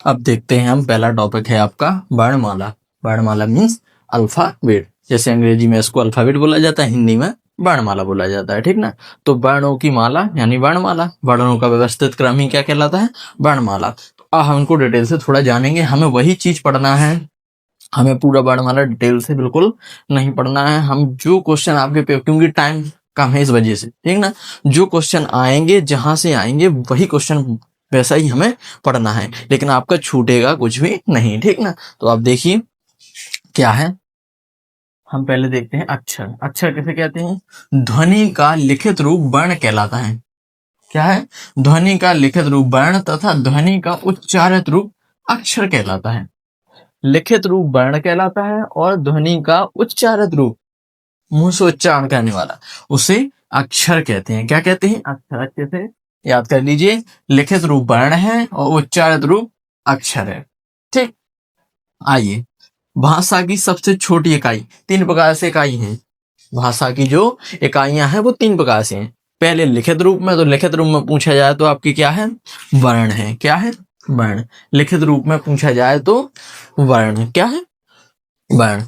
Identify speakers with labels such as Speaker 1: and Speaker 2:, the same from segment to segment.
Speaker 1: अब देखते हैं हम, पहला टॉपिक है आपका वर्णमाला। वर्णमाला मीन्स अल्फाबेट, जैसे अंग्रेजी में इसको अल्फाबेट बोला जाता है, हिंदी में वर्णमाला बोला जाता है, ठीक ना। तो वर्णों की माला यानी वर्णमाला, वर्णों का व्यवस्थित क्रम ही क्या कहलाता है, वर्णमाला। तो अब हम इनको डिटेल से थोड़ा जानेंगे, हमें वही चीज पढ़ना है, हमें पूरा वर्णमाला डिटेल से बिल्कुल नहीं पढ़ना है। हम जो क्वेश्चन आपके पे, क्योंकि टाइम कम है इस वजह से, ठीक ना, जो क्वेश्चन आएंगे जहां से आएंगे वही क्वेश्चन वैसा ही हमें पढ़ना है, लेकिन आपका छूटेगा कुछ भी नहीं, ठीक ना। तो आप देखिए क्या है, हम पहले देखते हैं अक्षर। अक्षर किसे कहते हैं, ध्वनि का लिखित रूप वर्ण कहलाता है। क्या है, ध्वनि का लिखित रूप वर्ण तथा ध्वनि का उच्चारित रूप अक्षर कहलाता है। लिखित रूप वर्ण कहलाता है और ध्वनि का उच्चारित रूप, मुंह से उच्चारण करने वाला, उसे अक्षर कहते हैं। क्या कहते हैं, अक्षर। अच्छे से याद कर लीजिए, लिखित रूप वर्ण है और उच्चारित रूप अक्षर है, ठीक। आइए, भाषा की सबसे छोटी इकाई, तीन प्रकार से इकाई है। भाषा की जो इकाइयां हैं वो तीन प्रकार से हैं। पहले लिखित रूप में, तो लिखित रूप में पूछा जाए तो आपकी क्या है, वर्ण है। क्या है, वर्ण। लिखित रूप में पूछा जाए तो वर्ण, क्या है, वर्ण।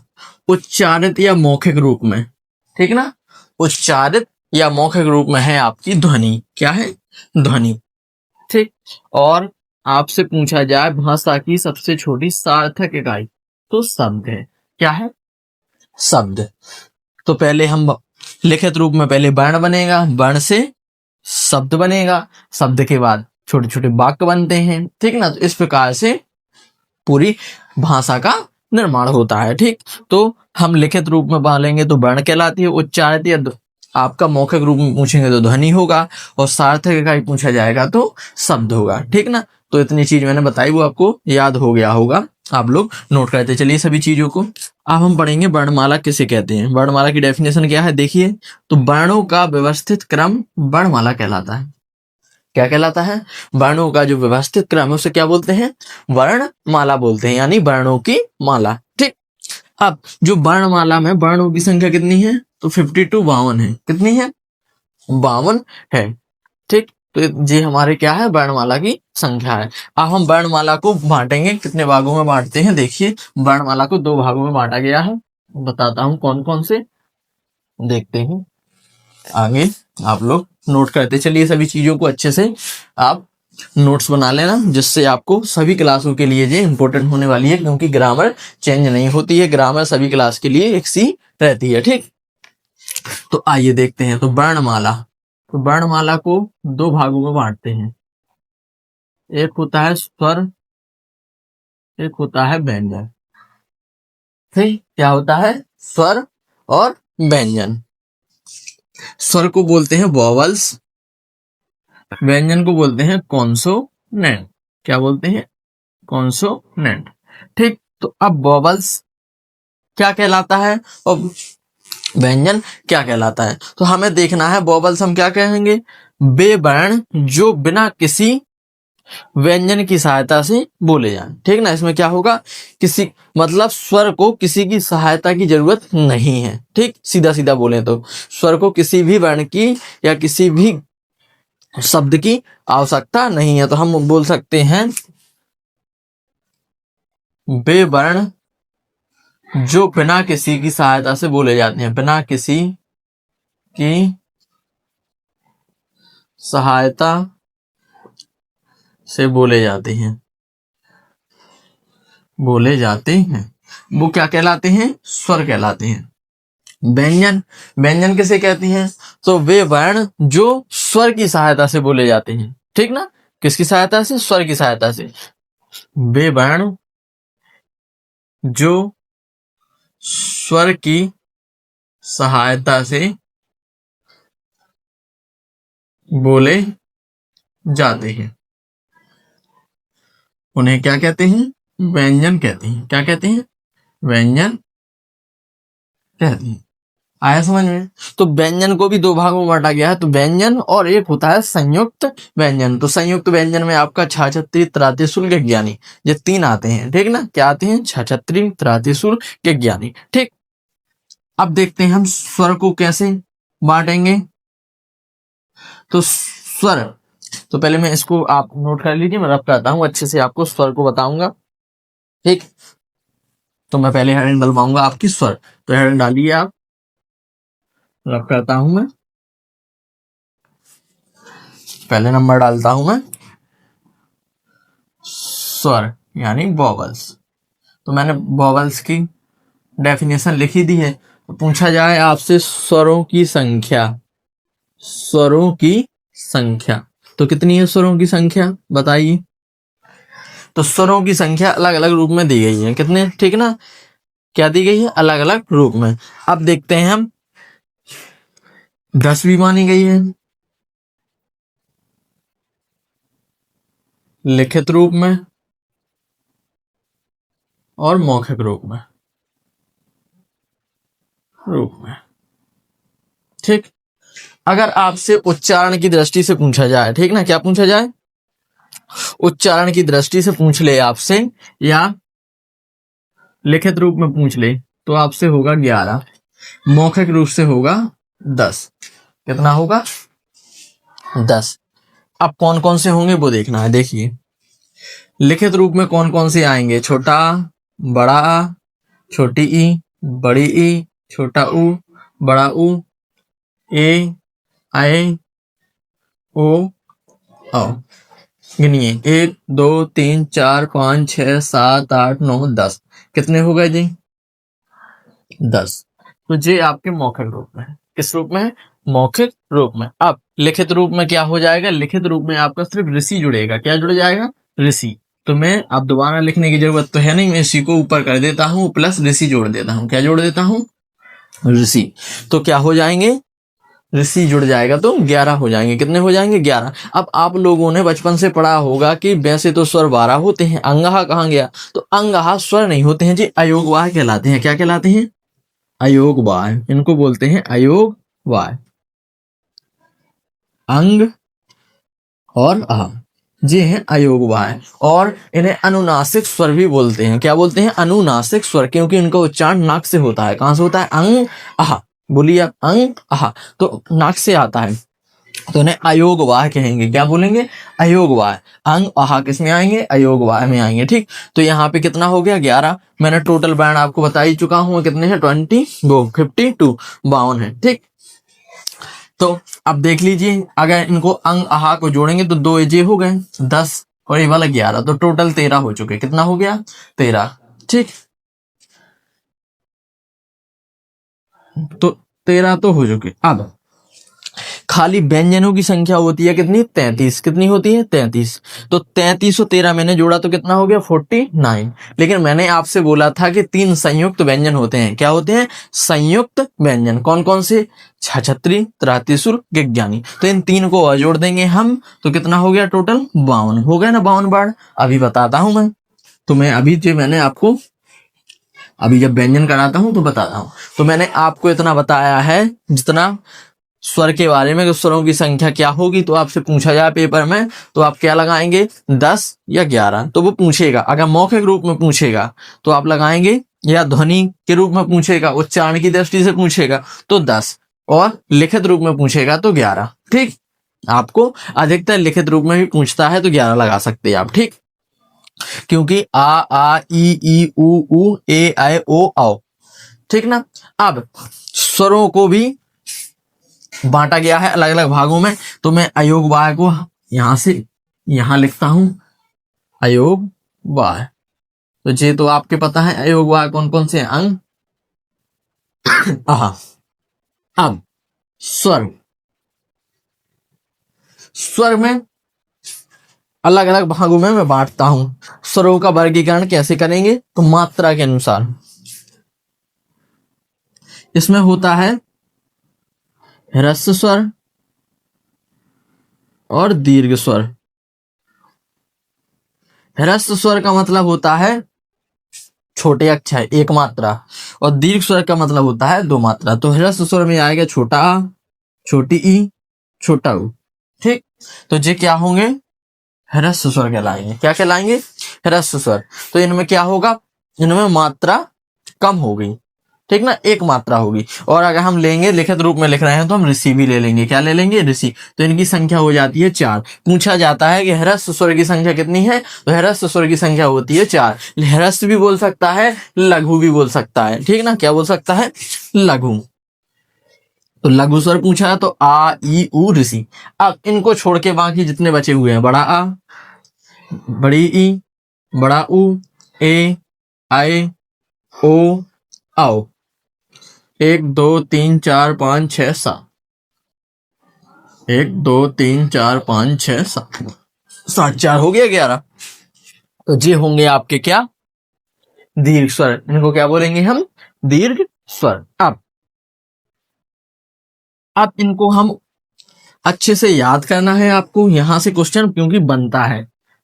Speaker 1: उच्चारित या मौखिक रूप में, ठीक ना, उच्चारित या मौखिक रूप में है आपकी ध्वनि। क्या है, ध्वनि, ठीक। और आपसे पूछा जाए भाषा की सबसे छोटी सार्थक इकाई, तो शब्द है। क्या है, शब्द। तो पहले हम लिखित रूप में पहले वर्ण बनेगा, वर्ण से शब्द बनेगा, शब्द के बाद छोटे छोटे वाक्य बनते हैं, ठीक ना। तो इस प्रकार से पूरी भाषा का निर्माण होता है, ठीक। तो हम लिखित रूप में पालेंगे तो वर्ण कहलाती है, उच्चारित या आपका मौखिक रूप में पूछेंगे तो ध्वनि होगा, और सार्थक इकाई पूछा जाएगा तो शब्द होगा, ठीक ना। तो इतनी चीज मैंने बताई, वो आपको याद हो गया होगा, आप लोग नोट करते चलिए सभी चीजों को। अब हम पढ़ेंगे वर्णमाला किसे कहते हैं। वर्णमाला की डेफिनेशन क्या है, देखिए। तो वर्णों का व्यवस्थित क्रम वर्णमाला कहलाता है। क्या कहलाता है, वर्णों का जो व्यवस्थित क्रम है उसे क्या बोलते हैं, वर्णमाला बोलते हैं, यानी वर्णों की माला, ठीक। अब जो वर्णमाला में वर्णों की संख्या कितनी है, तो 52, 52 है। कितनी है, 52 है, ठीक। तो ये हमारे क्या है, वर्णमाला की संख्या है। अब हम वर्णमाला को बांटेंगे, कितने भागों में बांटते हैं, देखिए। वर्णमाला को 2 भागों में बांटा गया है, बताता हूं कौन कौन से, देखते हैं आगे। आप लोग नोट करते चलिए सभी चीजों को, अच्छे से आप नोट्स बना लेना, जिससे आपको सभी क्लासों के लिए ये इंपॉर्टेंट होने वाली है, क्योंकि ग्रामर चेंज नहीं होती है, ग्रामर सभी क्लास के लिए एक सी रहती है, ठीक। तो आइए देखते हैं। तो वर्णमाला, तो वर्णमाला को 2 भागों में बांटते हैं, एक होता है स्वर, एक होता है व्यंजन, ठीक। क्या होता है, स्वर और व्यंजन। स्वर को बोलते हैं वॉवल्स, व्यंजन को बोलते हैं कॉन्सोनेंट। क्या बोलते हैं, कॉन्सोनेंट, ठीक। तो अब वॉवल्स क्या कहलाता है और व्यंजन क्या कहलाता है, तो हमें देखना है। वॉवल्स हम क्या कहेंगे, वे वर्ण जो बिना किसी व्यंजन की सहायता से बोले जाएं, ठीक ना। इसमें क्या होगा, किसी मतलब स्वर को किसी की सहायता की जरूरत नहीं है, ठीक। सीधा सीधा बोले तो स्वर को किसी भी वर्ण की या किसी भी शब्द की आवश्यकता नहीं है। तो हम बोल सकते हैं वे वर्ण जो बिना किसी की सहायता से बोले जाते हैं, बिना किसी की सहायता से बोले जाते हैं, बोले जाते हैं, वो क्या कहलाते हैं, स्वर कहलाते हैं। व्यंजन, व्यंजन किसे कहती हैं, तो वे वर्ण जो स्वर की सहायता से बोले जाते हैं, ठीक ना। किसकी सहायता से, स्वर की सहायता से। वे वर्ण जो स्वर की सहायता से बोले जाते हैं, उन्हें क्या कहते हैं, व्यंजन कहते हैं। क्या कहते हैं, व्यंजन कहते हैं। आया समझ में। तो व्यंजन को भी 2 भागों में बांटा गया है, तो व्यंजन और एक होता है संयुक्त व्यंजन। तो संयुक्त व्यंजन में आपका छाछत्री त्राति शूल ज्ञानी, ये 3 आते हैं, ठीक ना। क्या आते हैं, छाछत्री त्राति शूल ज्ञानी, ठीक। अब देखते हैं हम स्वर को कैसे बांटेंगे। तो स्वर, तो पहले मैं इसको आप नोट कर लीजिए, मैं रब करता हूँ, अच्छे से आपको स्वर को बताऊंगा। ठीक, तो मैं पहले हेडिंग डलवाऊंगा आपकी स्वर, तो हेडिंग डालिए आप, रब करता हूं मैं। पहले नंबर डालता हूं मैं स्वर यानी वॉवल्स। तो मैंने वॉवल्स की डेफिनेशन लिखी दी है। तो पूछा जाए आपसे स्वरों की संख्या, स्वरों की संख्या तो कितनी है स्वरों की संख्या बताइए। तो स्वरों की संख्या अलग अलग रूप में दी गई है, कितने, ठीक ना, क्या दी गई है, अलग अलग रूप में। अब देखते हैं हम, 10 भी मानी गई है लिखित रूप में और मौखिक रूप में। ठीक, अगर आपसे उच्चारण की दृष्टि से पूछा जाए, ठीक ना, क्या पूछा जाए, उच्चारण की दृष्टि से पूछ ले आपसे या लिखित रूप में पूछ ले, तो आपसे होगा 11, मौखिक रूप से होगा 10। कितना होगा, 10। अब कौन कौन से होंगे वो देखना है। देखिए लिखित रूप में कौन कौन से आएंगे, छोटा, बड़ा, छोटी ई, बड़ी ई, छोटा ऊ, बड़ा ऊ, ए, आए, ओ, औ। गिनिए, 1 2 3 4 5 6 7 8 9 10। कितने हो गए जी, 10। तो ये आपके मौखिक रूप में है। किस रूप में है, मौखिक रूप में। अब लिखित रूप में क्या हो जाएगा, लिखित रूप में आपका सिर्फ ऋषि जुड़ेगा। क्या जुड़ जाएगा, ऋषि। तो मैं अब दोबारा लिखने की जरूरत तो है नहीं, मैं इसी को ऊपर कर देता हूं, प्लस ऋषि जोड़ देता हूं। क्या जोड़ देता हूं, ऋषि। तो क्या हो जाएंगे, ऋषि जुड़ जाएगा तो 11 हो जाएंगे। कितने हो जाएंगे, 11। अब आप लोगों ने बचपन से पढ़ा होगा कि वैसे तो स्वर 12 होते हैं, अंगहा कहाँ गया, तो अंगहा स्वर नहीं होते हैं जी, अयोगवाह कहलाते हैं। क्या कहलाते हैं, अयोगवाह। इनको बोलते हैं अयोगवाह। अंग और आ, ये हैं अयोगवाह, और इन्हें अनुनासिक स्वर भी बोलते हैं। क्या बोलते हैं, अनुनासिक स्वर, क्योंकि इनका उच्चारण नाक से होता है। कहां से होता है, अंग आहा। बोलिए आप, अंग आहा, तो नाक से आता है, तो इन्हें अयोगवाह कहेंगे। क्या बोलेंगे, अयोगवाह। अंग आहा किस में आएंगे, अयोगवाह में आएंगे। ठीक, तो यहाँ पे कितना हो गया, 11। मैंने टोटल वर्ण आपको बता ही चुका हूँ, कितने हैं, 52, 52 है। ठीक, तो अब देख लीजिए, अगर इनको अंग आहा को जोड़ेंगे तो 2 ये हो गए 10 और ये वाला 11, तो टोटल 13 हो चुके। कितना हो गया, 13। ठीक, तो 13 तो हो चुके। अब खाली व्यंजनों की संख्या होती है कितनी, 33। कितनी होती है, 33। तो 33 और 13 मैंने जोड़ा तो कितना हो गया, 49। लेकिन मैंने आपसे बोला था कि 3 संयुक्त व्यंजन होते हैं। क्या होते हैं, संयुक्त व्यंजन। कौन कौन से, छछत्री, त्रातिसुर, गिग्यानी। तो इन 3 को और जोड़ देंगे हम, तो कितना हो गया, टोटल 52 हो गया ना, 52 बार। अभी बताता हूं मैं, तो मैं अभी जो मैंने आपको अभी जब व्यंजन कराता हूं तो बताता हूं। तो मैंने आपको इतना बताया है जितना स्वर के बारे में, कि स्वरों की संख्या क्या होगी। तो आपसे पूछा जाए पेपर में तो आप क्या लगाएंगे, 10 या 11, तो वो पूछेगा। अगर मौखिक रूप में पूछेगा तो आप लगाएंगे, या ध्वनि के रूप में पूछेगा, उच्चारण की दृष्टि से पूछेगा तो 10, और लिखित रूप में पूछेगा तो 11। ठीक, आपको अधिकतर लिखित रूप में भी पूछता है तो 11 लगा सकते हैं आप। ठीक, क्योंकि आ ई उ ए आए ओ आओ। ठीक ना, अब स्वरों को भी बांटा गया है अलग अलग भागों में। तो मैं अयोगवाह को यहां से यहां लिखता हूं, अयोगवाह। तो ये तो आपके पता है अयोगवाह कौन कौन से अंग। आहा, अब स्वर, स्वर में अलग अलग भागों में मैं बांटता हूं। स्वरों का वर्गीकरण कैसे करेंगे, तो मात्रा के अनुसार। इसमें होता है ह्रस्व स्वर और दीर्घ स्वर। ह्रस्व स्वर का मतलब होता है छोटे अक्षर, एक मात्रा, और दीर्घ स्वर का मतलब होता है 2 मात्रा। तो ह्रस्व स्वर में आएगा छोटा आ, छोटी ई, छोटा ऊ। ठीक, तो ये क्या होंगे, ह्रस्व स्वर कहलाएंगे। क्या कहलाएंगे, ह्रस्व स्वर। तो इनमें क्या होगा, इनमें मात्रा कम हो गई। ठीक ना, एक मात्रा होगी। और अगर हम लेंगे लिखित रूप में लिख रहे हैं तो हम ऋषि भी ले लेंगे। क्या ले लेंगे? ऋषि। तो इनकी संख्या हो जाती है 4। पूछा जाता है कि ह्रस्व स्वर की संख्या कितनी है, तो ह्रस्व स्वर की संख्या होती है 4। ह्रस्व भी बोल सकता है, लघु भी बोल सकता है, ठीक ना। क्या बोल सकता है? लघु। तो लघु स्वर पूछा है तो आ ई उ ऋषि। अब इनको छोड़ के बाकी जितने बचे हुए हैं, बड़ा आ, बड़ी ई, बड़ा उ, ए, आए, ओ, आओ। 1 2 3 4 5 6 7। 1 2 3 4 5 6 7 7 4 हो गया 11। तो ये होंगे आपके क्या? दीर्घ स्वर। इनको क्या बोलेंगे हम? दीर्घ स्वर। अब इनको हम अच्छे से याद करना है आपको यहां से क्वेश्चन, क्योंकि बनता है।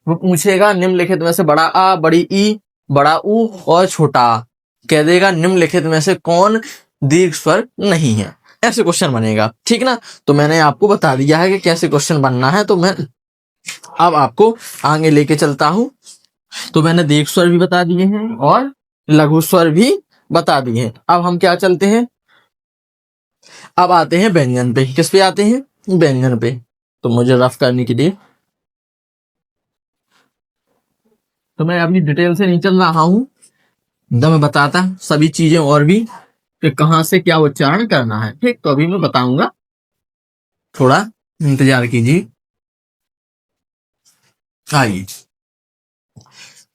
Speaker 1: वो पूछेगा निम्नलिखित में से बड़ा आ, बड़ी ई, बड़ा ऊ और छोटा आ, कह देगा निम्नलिखित में से कौन दीर्घ स्वर नहीं है। ऐसे क्वेश्चन बनेगा, ठीक ना। तो मैंने आपको बता दिया है कि कैसे क्वेश्चन बनना है। तो मैं अब आपको आगे लेके चलता हूं। तो मैंने दीर्घ स्वर भी बता दिए हैं और लघु स्वर भी बता दिए हैं। अब हम क्या चलते हैं, अब आते हैं व्यंजन पे। किस पे आते हैं? व्यंजन पे। तो मुझे रफ करने के लिए, तो मैं अपनी डिटेल से नहीं चल रहा हूं, एकदम मैं बताता सभी चीजें और भी कि कहां से क्या उच्चारण करना है, ठीक। तो अभी मैं बताऊंगा, थोड़ा इंतजार कीजिए। आइए,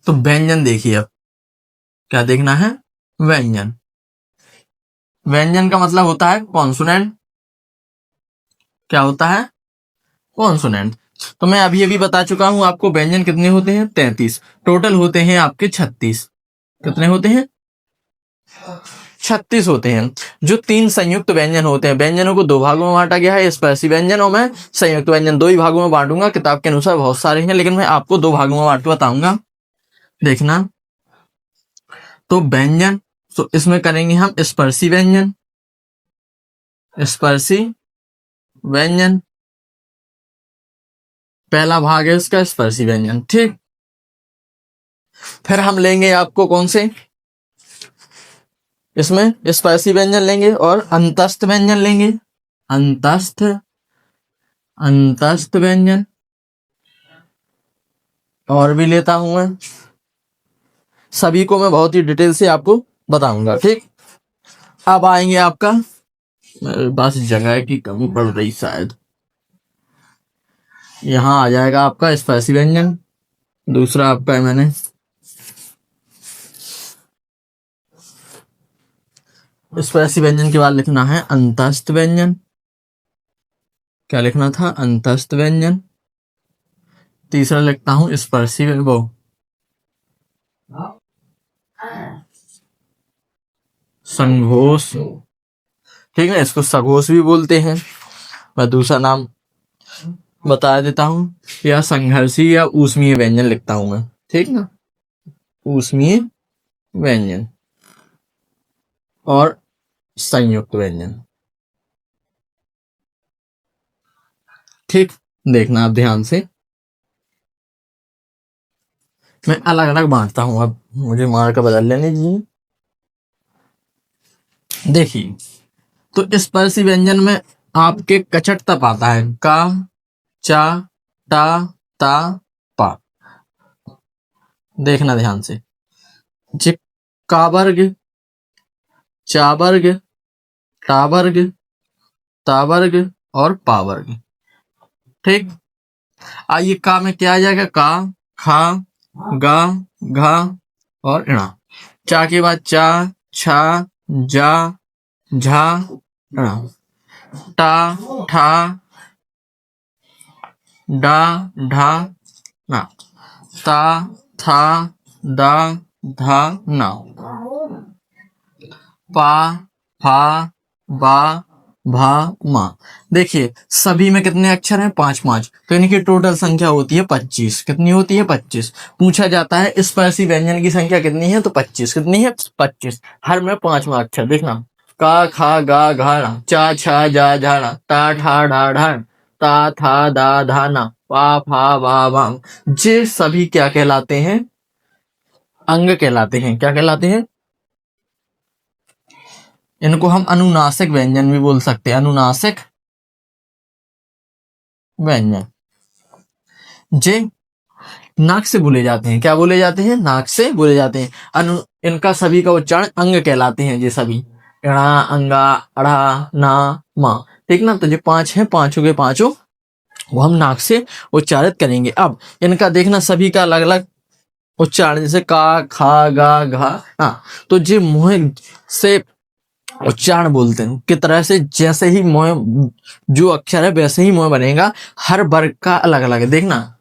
Speaker 1: तो व्यंजन देखिए। अब क्या देखना है? व्यंजन। व्यंजन का मतलब होता है कॉन्सोनेंट। क्या होता है? कॉन्सोनेंट। तो मैं अभी अभी बता चुका हूं आपको व्यंजन कितने होते हैं? 33। टोटल होते हैं आपके 36। कितने होते हैं? 36 होते हैं। जो 3 संयुक्त व्यंजन होते हैं, व्यंजनों को 2 भागों में बांटा गया है, स्पर्शी व्यंजन और मैं संयुक्त व्यंजन 2 ही भागों में बांटूंगा। किताब के अनुसार बहुत सारे हैं, लेकिन मैं आपको 2 भागों में बांट के बताऊंगा, देखना। तो व्यंजन, तो इसमें करेंगे हम स्पर्शी व्यंजन। स्पर्शी व्यंजन पहला भाग है इसका, स्पर्शी व्यंजन, ठीक। फिर हम लेंगे आपको कौन से, इसमें स्पर्शी व्यंजन लेंगे और अंतस्थ व्यंजन लेंगे। अंतस्थ, अंतस्थ व्यंजन और भी लेता हूं मैं। सभी को मैं बहुत ही डिटेल से आपको बताऊंगा, ठीक। अब आएंगे आपका, मेरे पास जगह की कमी पड़ रही शायद, यहां आ जाएगा आपका स्पर्शी व्यंजन। दूसरा आपका है, मैंने स्पर्शी व्यंजन के बाद लिखना है अंतस्थ व्यंजन। क्या लिखना था? अंतस्थ व्यंजन। तीसरा लिखता हूं स्पर्शी वो संघोष, ठीक है, इसको सघोष भी बोलते हैं। मैं दूसरा नाम बता देता हूं, या संघर्षी या ऊष्मीय व्यंजन लिखता हूं मैं, ठीक ना। ऊष्मीय व्यंजन और संयुक्त व्यंजन, ठीक। देखना आप ध्यान से, मैं अलग अलग बांटता हूं। अब मुझे मार्कर बदल लेने दीजिए। देखिए, तो स्पर्शी व्यंजन में आपके कचट तप आता है, का, चा, टा, ता, पा। देखना ध्यान से, जे का वर्ग, चा वर्ग, टा वर्ग, ता वर्ग और पा वर्ग, ठीक। आइए, का में क्या आ जाएगा? का, खा, गा, घा और णा। चा के बाद चा, छा, जा, झा, णा। टा, ठा, डा, ढा, ना। ता, था, दा, धा, ना। पा, फा, बा, भा, मा। देखिए, सभी में कितने अक्षर हैं? 5 5। तो इनकी टोटल संख्या होती है 25। कितनी होती है? 25। पूछा जाता है स्पर्शी व्यंजन की संख्या कितनी है, तो 25। कितनी है? 25। हर में 5वां अक्षर। देखना, का, खा, गा, घा, णा, चा, छा, जा, झा, णा, ता, ठा, डा, ढा, ता, था, दा, धा, ना, पा, फा, बा, भा। ये सभी क्या कहलाते हैं? अंग कहलाते हैं। क्या कहलाते हैं? इनको हम अनुनासिक व्यंजन भी बोल सकते हैं, अनुनासिक व्यंजन। जे नाक से बोले जाते हैं, क्या बोले जाते हैं, नाक से बोले जाते हैं। इनका सभी का उच्चारण अंग कहलाते हैं, ये सभी णा, अंगा, अड़ा, ना, मा, ठीक ना। तो जो पांच हैं, पांचों के पांचों वो हम नाक से उच्चारित करेंगे। अब इनका देखना सभी का अलग अलग उच्चारण, जैसे का, खा, गा, घा, हाँ। तो जो मुंह से उच्चारण बोलते हैं कि तरह से, जैसे ही मुंह जो अक्षर है वैसे ही मुंह बनेगा। हर वर्ग का अलग अलग है, देखना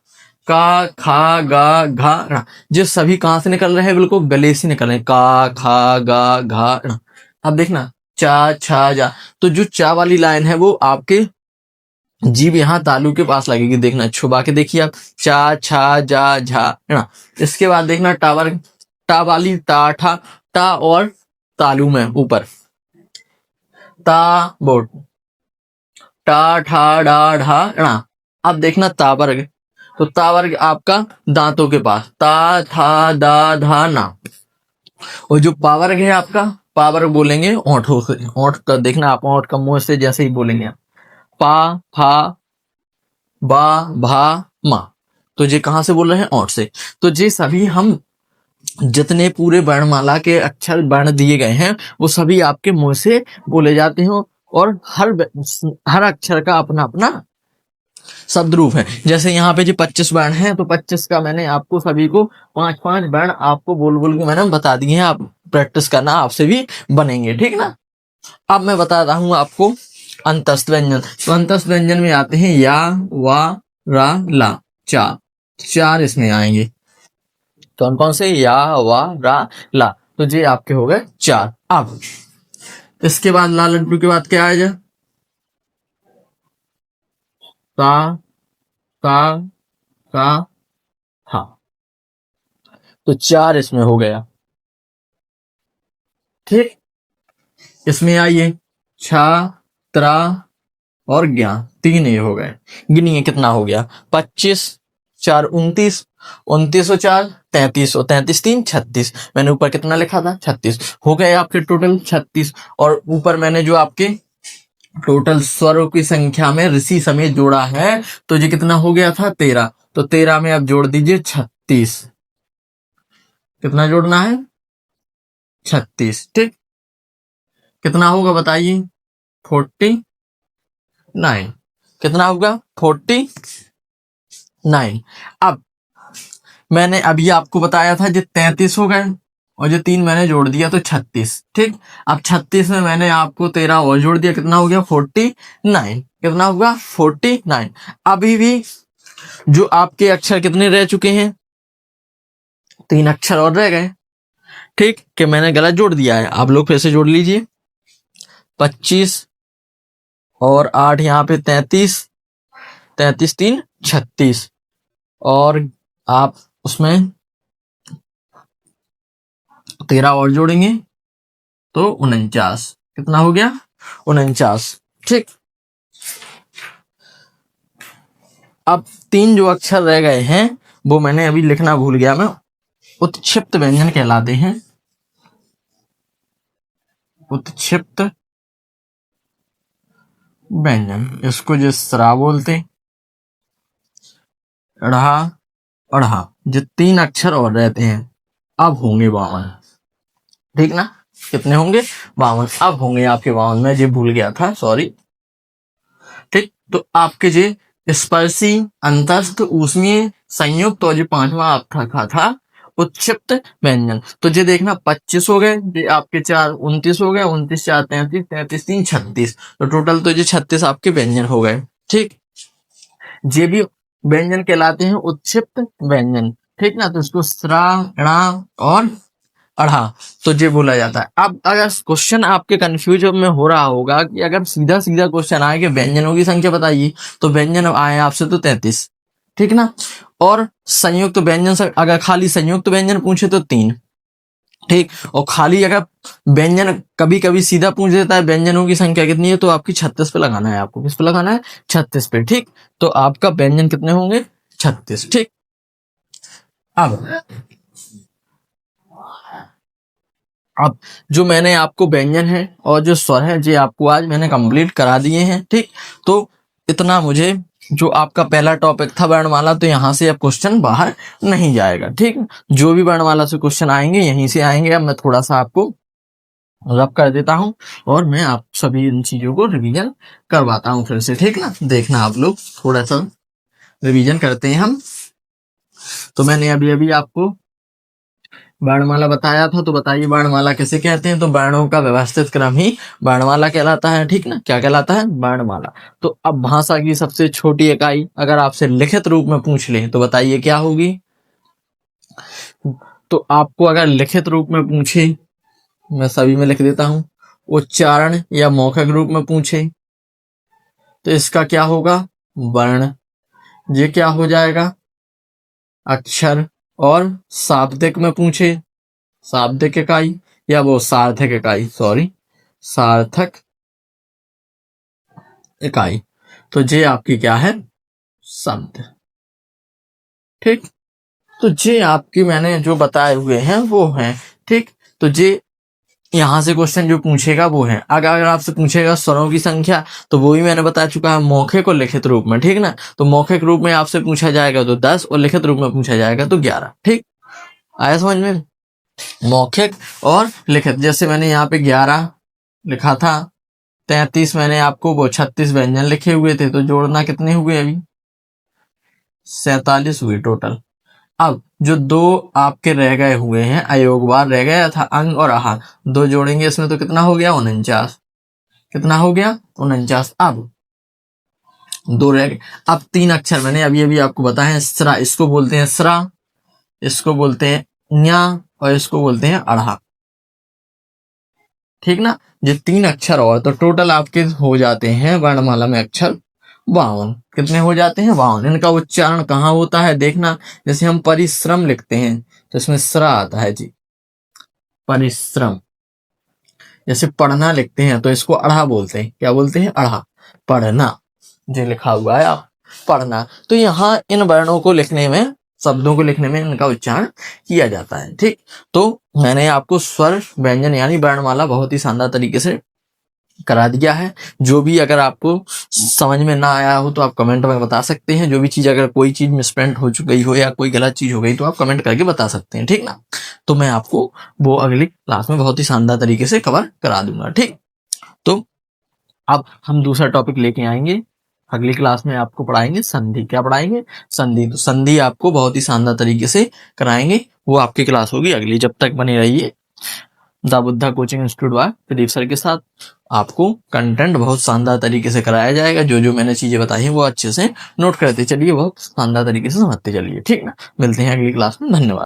Speaker 1: का, खा, गा, घा, रा, जो सभी कहां से निकल रहे हैं, बिल्कुल गले से निकल रहे हैं। का, खा, गा, घा, रा। अब देखना चा, छा, जा, तो जो चा वाली लाइन है वो आपके जीभ यहाँ तालू के पास लगेगी, देखना छुपा के देखिए आप, चा, छा, जा, झा, ना। इसके बाद देखना टावर, टा वाली, टा, ठा, टा और तालू में ऊपर ता, बोट, टा, ठा, डा, ढा, णा। अब देखना तावर्ग, तो तावर्ग आपका दांतों के पास, ता, था, दा, धा, ना। और जो पावर्ग है आपका, पावर्ग बोलेंगे ओंठों से, ओंठ का देखना आप, ओंठ का मुंह से जैसे ही बोलेंगे आप, पा, फा, बा, भा, मा। तो ये कहां से बोल रहे हैं, ओंठ से। तो ये सभी हम जितने पूरे वर्णमाला के अक्षर वर्ण दिए गए हैं वो सभी आपके मुंह से बोले जाते हैं। और हर अक्षर का अपना अपना शब्द रूप है। जैसे यहाँ पे जो 25 वर्ण हैं, तो 25 का मैंने आपको सभी को पांच पांच वर्ण आपको बोल बोल के मैंने बता दिए हैं। आप प्रैक्टिस करना, आपसे भी बनेंगे, ठीक ना। अब मैं बता रहा हूँ आपको अंतस्थ व्यंजन। तो अंतस्थ व्यंजन में आते हैं या, वा, रा, ला, चा, चार इसमें आएंगे। कौन कौन से, या, वा, रा, ला, तो ये आपके हो गए चार। अब इसके बाद ला लड्डू के बाद क्या आएगा, ता, का, का, हा। तो चार इसमें हो गया, ठीक। इसमें आइए छा, त्रा और ज्ञा, तीन ये हो गए। गिनिए कितना हो गया, 25, 4 29, 29 और 4 33, और 33 3 36। मैंने ऊपर कितना लिखा था, 36 हो गए आपके टोटल 36। और ऊपर मैंने जो आपके टोटल स्वरों की संख्या में ऋषि समेत जोड़ा है, तो ये कितना हो गया था, 13। तो 13 में आप जोड़ दीजिए 36, कितना जोड़ना है, 36, ठीक। कितना होगा बताइए, 49, कितना होगा, 49। अब मैंने अभी आपको बताया था जो 33 हो गए, और जो 3 मैंने जोड़ दिया तो 36, ठीक। अब 36 में मैंने आपको 13 और जोड़ दिया, कितना हो गया, 49, कितना होगा, 49। अभी भी जो आपके अक्षर कितने रह चुके हैं, 3 अक्षर और रह गए, ठीक। कि मैंने गलत जोड़ दिया है, आप लोग फिर से जोड़ लीजिए, 25 और 8 यहाँ पे 33, 33 3 36, और आप उसमें 13 और जोड़ेंगे तो 49, कितना हो गया, 49, ठीक। अब 3 जो अक्षर रह गए हैं वो मैंने अभी लिखना भूल गया मैं, उत्क्षिप्त व्यंजन कहलाते हैं, उत्क्षिप्त व्यंजन। इसको जो सरा बोलते, अढ़ा, अढ़ा, जो 3 अक्षर और रहते हैं, अब होंगे 52, ठीक ना। कितने होंगे, 52। अब होंगे आपके 52, मैं ये भूल गया था, सॉरी, ठीक। तो आपके जे स्पर्शी, अंतस्थ, ऊष्मीय, संयुक्त और जो 5वां आपका था उत्क्षिप्त व्यंजन। तो ये देखना 25 हो गए, ये आपके 4 29 हो गए, 29 4 33, 33 3 36। तो टोटल तो ये 36 आपके व्यंजन हो गए, ठीक। ये भी व्यंजन कहलाते हैं उत्क्षिप्त व्यंजन, ठीक ना। तो इसको स्रा, णा और अढ़ा, तो ये बोला जाता है। अब अगर क्वेश्चन आपके कंफ्यूज में हो रहा होगा कि अगर सीधा सीधा क्वेश्चन आए कि व्यंजनों की संख्या बताइए, तो व्यंजन आए आपसे तो 33, ठीक ना। और संयुक्त व्यंजन से अगर खाली संयुक्त व्यंजन पूछे तो 3, ठीक। और खाली अगर व्यंजन कभी कभी सीधा पूछ देता है व्यंजनों की संख्या कितनी है, तो आपकी 36 पे लगाना है, आपको किस पे लगाना है, 36 पे, ठीक। तो आपका व्यंजन कितने होंगे, 36, ठीक। अब अब जो मैंने आपको व्यंजन है और जो स्वर है ये आपको आज मैंने कंप्लीट करा दिए हैं। ठीक, तो इतना मुझे जो आपका पहला टॉपिक था वर्णमाला, तो यहाँ से अब क्वेश्चन बाहर नहीं जाएगा। ठीक, जो भी वर्णमाला से क्वेश्चन आएंगे यहीं से आएंगे। अब मैं थोड़ा सा आपको रब कर देता हूँ और मैं आप सभी इन चीजों को रिवीजन करवाता हूँ फिर से। ठीक ना, देखना आप लोग थोड़ा सा रिवीजन करते हैं हम। तो मैंने अभी अभी आपको वर्णमाला बताया था, तो बताइए वर्णमाला किसे कहते हैं? तो वर्णों का व्यवस्थित क्रम ही वर्णमाला कहलाता है। ठीक ना, क्या कहलाता है? वर्णमाला। तो अब भाषा की सबसे छोटी इकाई अगर आपसे लिखित रूप में पूछ ले तो बताइए क्या होगी? तो आपको अगर लिखित रूप में पूछे, मैं सभी में लिख देता हूं, उच्चारण या मौखिक रूप में पूछे तो इसका क्या होगा? वर्ण। ये क्या हो जाएगा? अक्षर। और शाब्दिक में पूछे, शाब्दिक इकाई या वो सार्थक इकाई, सॉरी सार्थक इकाई। तो ये आपकी क्या है? शब्द। ठीक, तो ये आपकी मैंने जो बताए हुए हैं वो हैं। ठीक, तो ये यहाँ से क्वेश्चन जो पूछेगा वो है। अगर आपसे पूछेगा स्वरों की संख्या, तो वो भी मैंने बता चुका है मौखिक और लिखित रूप में। ठीक ना, तो मौखिक रूप में आपसे पूछा जाएगा तो 10 और लिखित रूप में पूछा जाएगा तो 11। ठीक, आया समझ में? मौखिक और लिखित, जैसे मैंने यहाँ पे 11 लिखा था, 33 मैंने आपको वो 36 व्यंजन लिखे हुए थे, तो जोड़ना कितने हुए? अभी 47 हुए टोटल। अब जो दो आपके रह गए हुए हैं, अयोगवार रह गया था अंग और आहार, दो जोड़ेंगे इसमें तो कितना हो गया? 49। कितना हो गया? 49। अब दो रह गए। अब 3 अक्षर मैंने अभी अभी आपको बताया, स्रा, इसको बोलते हैं स्रा, इसको बोलते हैं न्या और इसको बोलते हैं अढ़ा। ठीक ना, ये 3 अक्षर और तो टोटल आपके हो जाते हैं वर्णमाला में अक्षर 52। कितने हो जाते हैं? 52। इनका उच्चारण कहाँ होता है देखना, जैसे हम परिश्रम लिखते हैं तो इसमें स्रा आता है जी, परिश्रम। जैसे पढ़ना लिखते हैं तो इसको अढ़ा बोलते हैं। क्या बोलते हैं? अढ़ा, पढ़ना। जो लिखा हुआ है आप पढ़ना, तो यहाँ इन वर्णों को लिखने में, शब्दों को लिखने में इनका उच्चारण किया जाता है। ठीक, तो मैंने आपको स्वर व्यंजन यानी वर्णमाला बहुत ही शानदार तरीके से करा दिया है। जो भी अगर आपको समझ में ना आया हो तो आप कमेंट में बता सकते हैं। जो भी चीज, अगर कोई चीज मिसप्रिंट हो चुकी हो या कोई गलत चीज हो गई तो आप कमेंट करके बता सकते हैं। ठीक ना, तो मैं आपको वो अगली क्लास में बहुत ही शानदार तरीके से कवर करा दूंगा। ठीक, तो अब हम दूसरा टॉपिक लेके आएंगे अगली क्लास में। आपको पढ़ाएंगे संधि। क्या पढ़ाएंगे? संधि। तो संधि आपको बहुत ही शानदार तरीके से कराएंगे, वो आपकी क्लास होगी अगली। जब तक बने रहिए द बुद्धा कोचिंग इंस्टीट्यूट व प्रदीप सर के साथ। आपको कंटेंट बहुत शानदार तरीके से कराया जाएगा। जो जो मैंने चीजें बताई हैं वो अच्छे से नोट करते चलिए, बहुत शानदार तरीके से समझते चलिए। ठीक ना, मिलते हैं अगली क्लास में। धन्यवाद।